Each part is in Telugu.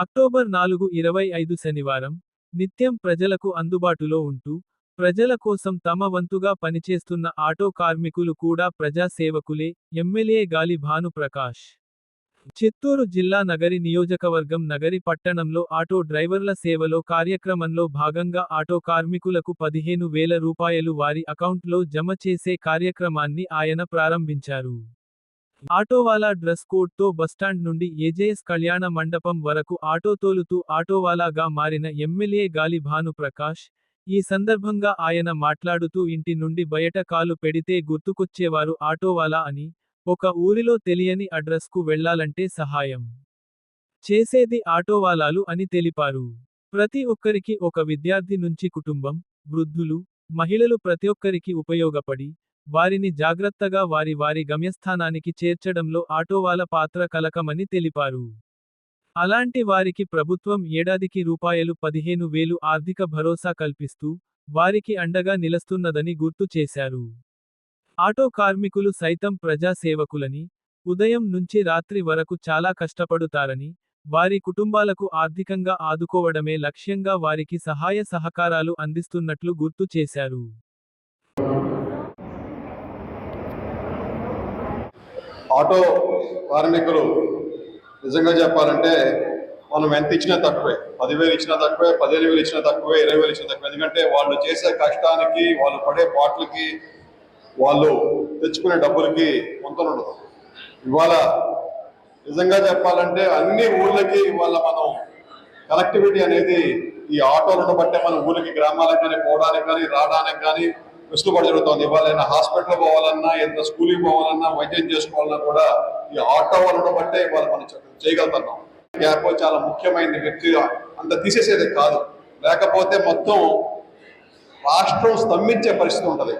అక్టోబర్ 4, 25 శనివారం. నిత్యం ప్రజలకు అందుబాటులో ఉంటూ, ప్రజల కోసం తమ వంతుగా పనిచేస్తున్న ఆటో కార్మికులు కూడా ప్రజా సేవకులే. ఎమ్మెల్యే గాలి భానుప్రకాష్. చిత్తూరు జిల్లా నగరి నియోజకవర్గం నగరి పట్టణంలో ఆటో డ్రైవర్ల సేవలో కార్యక్రమంలో భాగంగా ఆటో కార్మికులకు 15,000 రూపాయలు వారి అకౌంట్లో జమ చేసే కార్యక్రమాన్ని ఆయన ప్రారంభించారు. ఆటోవాలా డ్రెస్ కోడ్తో బస్టాండ్ నుండి ఏజేఎస్ కళ్యాణ మండపం వరకు ఆటో తోలుతూ ఆటోవాలాగా మారిన ఎమ్మెల్యే గాలి భానుప్రకాష్. ఈ సందర్భంగా ఆయన మాట్లాడుతూ ఇంటి నుండి బయట కాలు పెడితే గుర్తుకొచ్చేవారు ఆటోవాలా అని, ఒక ఊరిలో తెలియని అడ్రస్కు వెళ్లాలంటే సహాయం చేసేది ఆటోవాలాలు అని తెలిపారు. ప్రతి ఒక్కరికి, ఒక విద్యార్థి నుంచి కుటుంబం, వృద్ధులు, మహిళలు ప్రతి ఒక్కరికి ఉపయోగపడి, వారిని జాగ్రత్తగా వారి గమ్యస్థానానికి చేర్చడంలో ఆటోవాల పాత్ర కలకమని తెలిపారు. అలాంటి వారికి ప్రభుత్వం ఏడాదికి రూ. 15,000 ఆర్థిక భరోసా కల్పిస్తూ, వారికి అండగా నిలుస్తున్నదని గుర్తు చేశారు. ఆటో కార్మికులు సైతం ప్రజా సేవకులని, ఉదయం నుంచి రాత్రి వరకు చాలా కష్టపడుతారని, వారి కుటుంబాలకు ఆర్థికంగా ఆదుకోవడమే లక్ష్యంగా వారికి సహాయ సహకారాలు అందిస్తున్నట్లు గుర్తు చేశారు. ఆటో కార్మికులు నిజంగా చెప్పాలంటే మనం ఎంత ఇచ్చినా తక్కువే. 10,000 ఇచ్చినా తక్కువే, 15,000 ఇచ్చినా తక్కువే, 20,000 ఇచ్చినా తక్కువే. ఎందుకంటే వాళ్ళు చేసే కష్టానికి, వాళ్ళు పడే పాటలకి, వాళ్ళు తెచ్చుకునే డబ్బులకి పొంతనుండదు. ఇవాళ నిజంగా చెప్పాలంటే అన్ని ఊళ్ళకి ఇవాళ మనం కనెక్టివిటీ అనేది ఈ ఆటోలను బట్టే మన ఊరికి, గ్రామాలకు కానీ పోవడానికి కానీ రావడానికి కానీ వెసులుబాటు జరుగుతుంది. ఇవాళ ఏదైనా హాస్పిటల్ పోవాలన్నా, ఏదైనా స్కూల్కి పోవాలన్నా, వైద్యం చేసుకోవాలన్నా కూడా ఈ ఆటో వాళ్ళను బట్టే ఇవాళ మనం చేయగలుగుతున్నాం. గ్యాప్ చాలా ముఖ్యమైన వ్యక్తి, అంత తీసేసేది కాదు. లేకపోతే మొత్తం రాష్ట్రం స్తంభించే పరిస్థితి ఉంటుంది.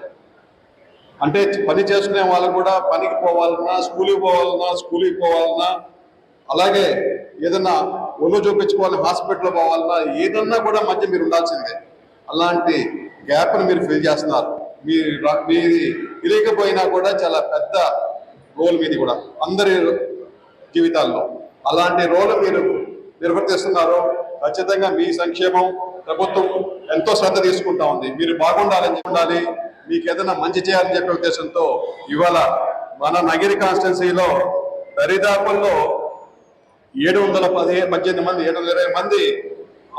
అంటే పని చేసుకునే వాళ్ళు కూడా పనికి పోవాలన్నా, స్కూల్కి పోవాలన్నా, అలాగే ఏదన్నా ఒళ్ళు చూపించుకోవాలి, హాస్పిటల్ పోవాలన్నా, ఏదన్నా కూడా మధ్య మీరు ఉండాల్సిందే. అలాంటి గ్యాప్ని మీరు ఫిల్ చేస్తున్నారు. మీది తెలియకపోయినా కూడా చాలా పెద్ద రోల్ మీది కూడా అందరి జీవితాల్లో. అలాంటి రోల్ మీరు నిర్వర్తిస్తున్నారు. ఖచ్చితంగా మీ సంక్షేమం ప్రభుత్వం ఎంతో శ్రద్ధ తీసుకుంటా ఉంది. మీరు బాగుండాలని ఉండాలి, మీకు ఏదైనా మంచి చేయాలని చెప్పే ఉద్దేశంతో ఇవాళ మన నగిరి కాన్స్టిట్యున్సీలో దరిదాపుల్లో 718 మంది, 720 మంది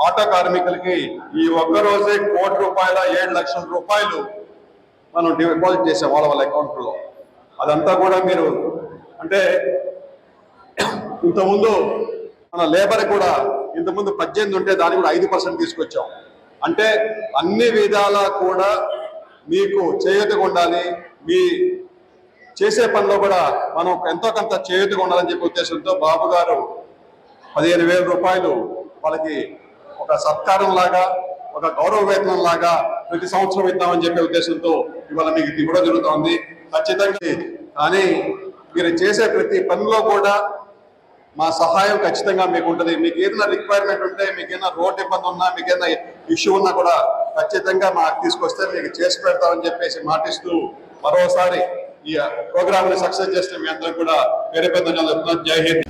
ఆటో కార్మికులకి ఈ ఒక్కరోజే ₹1,00,00,000, 7 లక్షల రూపాయలు మనం డిపాజిట్ చేసాం వాళ్ళ అకౌంట్లో. అదంతా కూడా మీరు అంటే ఇంతకుముందు మన లేబర్ కూడా ఇంతకుముందు 18 ఉంటే దాన్ని కూడా 5% తీసుకొచ్చాం. అంటే అన్ని విధాలా కూడా మీకు చేయూతగా ఉండాలి, మీ చేసే పనిలో కూడా మనం ఎంతో కొంత చేయూతగా ఉండాలని చెప్పే ఉద్దేశంతో బాబు గారు 15,000 రూపాయలు వాళ్ళకి ఒక సత్కారం లాగా, ఒక గౌరవ వేతనం లాగా ప్రతి సంవత్సరం ఇద్దామని చెప్పే ఉద్దేశంతో ఇవాళ మీకు ఇవ్వడం జరుగుతోంది. ఖచ్చితంగా కానీ మీరు చేసే ప్రతి పనిలో కూడా మా సహాయం ఖచ్చితంగా మీకు ఉంటుంది. మీకు ఏదైనా రిక్వైర్మెంట్ ఉంటే, మీకు ఏదైనా రోడ్ ఇబ్బంది ఉన్నా, మీకు ఏదైనా ఇష్యూ ఉన్నా కూడా ఖచ్చితంగా మాకు తీసుకొస్తే మీకు చేసి పెడతామని చెప్పేసి మాటిస్తూ మరోసారి ఈ ప్రోగ్రామ్ని సక్సెస్ చేస్తే మీ అందరం కూడా పేరు పెద్ద చెప్తున్నాం. జై హింద్.